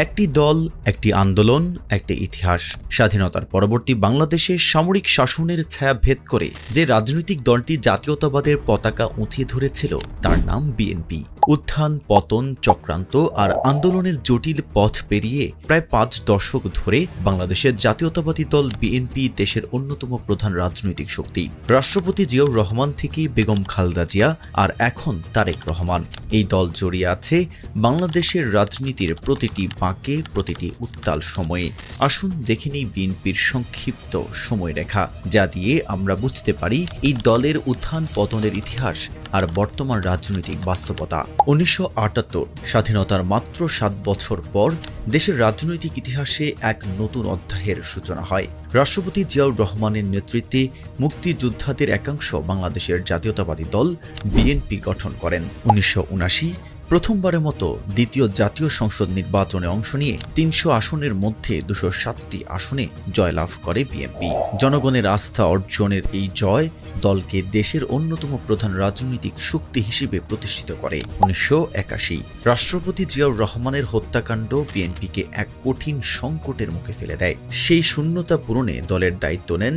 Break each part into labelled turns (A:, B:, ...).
A: একটি দল, একটি আন্দোলন, একটি ইতিহাস। স্বাধীনতার পরবর্তী বাংলাদেশে সামরিক শাসনের ছায়া ভেদ করে যে রাজনৈতিক দলটি জাতীয়তাবাদের পতাকা উঁচিয়ে ধরেছিল তার নাম বিএনপি। উত্থান, পতন, চক্রান্ত আর আন্দোলনের জটিল পথ পেরিয়ে প্রায় ৫ দশক ধরে বাংলাদেশের জাতীয়তাবাদী দল বিএনপি দেশের অন্যতম প্রধান রাজনৈতিক শক্তি। রাষ্ট্রপতি জিয়াউর রহমান থেকে বেগম খালেদা জিয়া আর এখন তারেক রহমান, এই দল জড়িয়ে আছে বাংলাদেশের রাজনীতির প্রতিটি বাঁকে, প্রতিটি উত্তাল সময়ে। আসুন দেখে নিই বিএনপির সংক্ষিপ্ত সময়রেখা, যা দিয়ে আমরা বুঝতে পারি এই দলের উত্থান পতনের ইতিহাস আর বর্তমান রাজনৈতিক বাস্তবতা। ১৯৭৮ স্বাধীনতার মাত্র ৭ বছর পর দেশের রাজনৈতিক ইতিহাসে এক নতুন অধ্যায়ের সূচনা হয়। রাষ্ট্রপতি জিয়াউর রহমানের নেতৃত্বে মুক্তিযোদ্ধাদের একাংশ বাংলাদেশের জাতীয়তাবাদী দল বিএনপি গঠন করেন। ১৯৭৯ প্রথমবারের মতো দ্বিতীয় জাতীয় সংসদ নির্বাচনে অংশ নিয়ে ৩০০ আসনের মধ্যে ২০৭টি আসনে জয়লাভ করে বিএনপি। জনগণের আস্থা অর্জনের এই জয় দলকে দেশের অন্যতম প্রধান রাজনৈতিক শক্তি হিসেবে প্রতিষ্ঠিত করে। ১৯৮১ রাষ্ট্রপতি জিয়াউর রহমানের হত্যাকাণ্ড বিএনপিকে এক কঠিন সংকটের মুখে ফেলে দেয়। সেই শূন্যতা পূরণে দলের দায়িত্ব নেন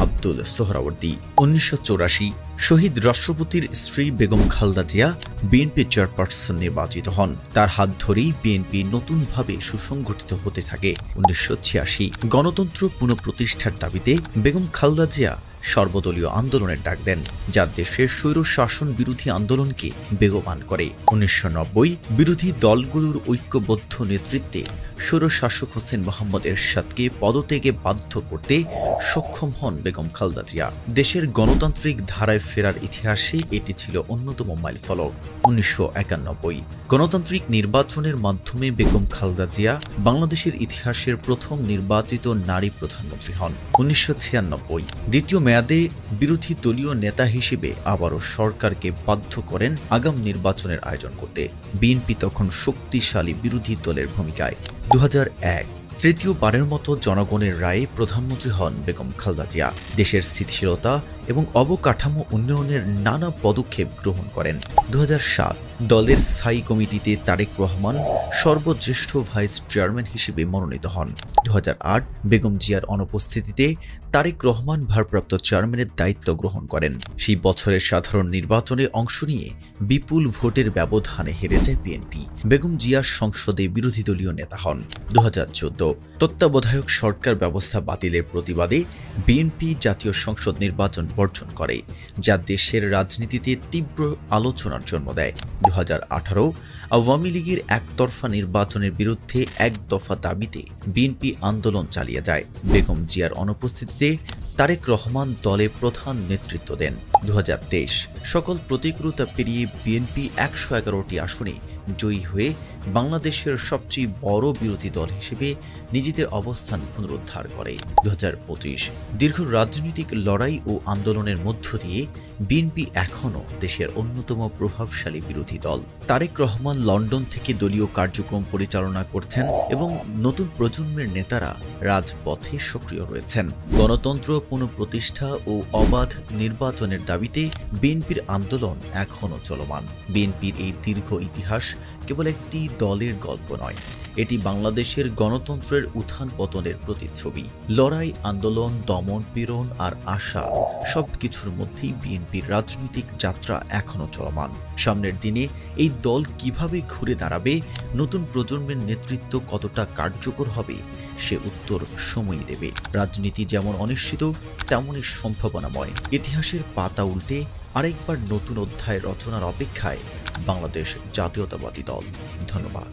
A: আব্দুল সোহরাওয়ার্দী। ১৯৮৪ শহীদ রাষ্ট্রপতির স্ত্রী বেগম খালেদা জিয়া বিএনপি চেয়ারপারসন নির্বাচিত হন। তার হাত ধরেই বিএনপি নতুনভাবে সুসংগঠিত হতে থাকে। ১৯৮৬ গণতন্ত্র পুনঃপ্রতিষ্ঠার দাবিতে বেগম খালেদা জিয়া সর্বদলীয় আন্দোলনের ডাক দেন, যা দেশের স্বৈরশাসন বিরোধী আন্দোলনকে বেগবান করে। ১৯৯০ বিরোধী দলগুলোর ঐক্যবদ্ধ নেতৃত্বে স্বৈরশাসক হোসেন মোহাম্মদ এরশাদকে পদত্যাগে বাধ্য করতে সক্ষম হন বেগম খালেদা জিয়া। দেশের গণতান্ত্রিক ধারায় ফেরার ইতিহাসে এটি ছিল অন্যতম মাইলফলক। ১৯৯১ গণতান্ত্রিক নির্বাচনের মাধ্যমে বেগম খালেদা জিয়া বাংলাদেশের ইতিহাসের প্রথম নির্বাচিত নারী প্রধানমন্ত্রী হন। ১৯৯৬ দ্বিতীয় মেয়াদে বিরোধী দলীয় নেতা হিসেবে আবারও সরকারকে বাধ্য করেন আগাম নির্বাচনের আয়োজন করতে। বিএনপি তখন শক্তিশালী বিরোধী দলের ভূমিকায়। ২০০১ তৃতীয়বারের মতো জনগণের রায়ে প্রধানমন্ত্রী হন বেগম খালেদা জিয়া। দেশের স্থিতিশীলতা এবং অবকাঠামো উন্নয়নের নানা পদক্ষেপ গ্রহণ করেন। ২০০৭ দলের স্থায়ী কমিটিতে তারেক রহমান সর্বজ্যেষ্ঠ ভাইস চেয়ারম্যান হিসেবে মনোনীত হন। ২০০৮ বেগম জিয়ার অনুপস্থিতিতে তারেক রহমান ভারপ্রাপ্ত চেয়ারম্যানের দায়িত্ব গ্রহণ করেন। সেই বছরের সাধারণ নির্বাচনে অংশ নিয়ে বিপুল ভোটের ব্যবধানে হেরে যায় বিএনপি। বেগম জিয়া সংসদে বিরোধী দলীয় নেতা হন। ২০১৪ তত্ত্বাবধায়ক সরকার ব্যবস্থা বাতিলের প্রতিবাদে বিএনপি জাতীয় সংসদ নির্বাচন বর্জন করে, যা দেশের রাজনীতিতে তীব্র আলোচনার জন্ম দেয়। ২০১৮ আওয়ামী লীগের একতরফা নির্বাচনের বিরুদ্ধে এক দফা দাবিতে বিএনপি আন্দোলন চালিয়ে যায়। বেগম জিয়ার অনুপস্থিতিতে তারেক রহমান দলে প্রধান নেতৃত্ব দেন। ২০২৩ সকল প্রতিকূলতা পেরিয়ে বিএনপি ১১১টি আসনে জয়ী হয়ে বাংলাদেশের সবচেয়ে বড় বিরোধী দল হিসেবে নিজেদের অবস্থান পুনরুদ্ধার করে। ২০২৫ দীর্ঘ রাজনৈতিক লড়াই ও আন্দোলনের মধ্য দিয়ে বিএনপি এখনও দেশের অন্যতম প্রভাবশালী বিরোধী দল। তারেক রহমান লন্ডন থেকে দলীয় কার্যক্রম পরিচালনা করছেন এবং নতুন প্রজন্মের নেতারা রাজপথে সক্রিয় রয়েছেন। গণতন্ত্র পুনঃপ্রতিষ্ঠা ও অবাধ নির্বাচনের দাবিতে বিএনপির আন্দোলন এখনও চলমান। বিএনপির এই দীর্ঘ ইতিহাস কেবল একটি দলের গল্প নয়, এটি বাংলাদেশের গণতন্ত্রের উত্থান পতনের প্রতিচ্ছবি। লড়াই, আন্দোলন, দমন পীড়ন আর আশা সবকিছুর মধ্যেই বিএনপির রাজনৈতিক যাত্রা এখনও চলমান। সামনের দিনে এই দল কিভাবে ঘুরে দাঁড়াবে, নতুন প্রজন্মের নেতৃত্ব কতটা কার্যকর হবে, সে উত্তর সময়ই দেবে। রাজনীতি যেমন অনিশ্চিত তেমনই সম্ভাবনাময়। ইতিহাসের পাতা উল্টে আরেকবার নতুন অধ্যায় রচনার অপেক্ষায় বাংলাদেশ জাতীয়তাবাদী দল। ধন্যবাদ।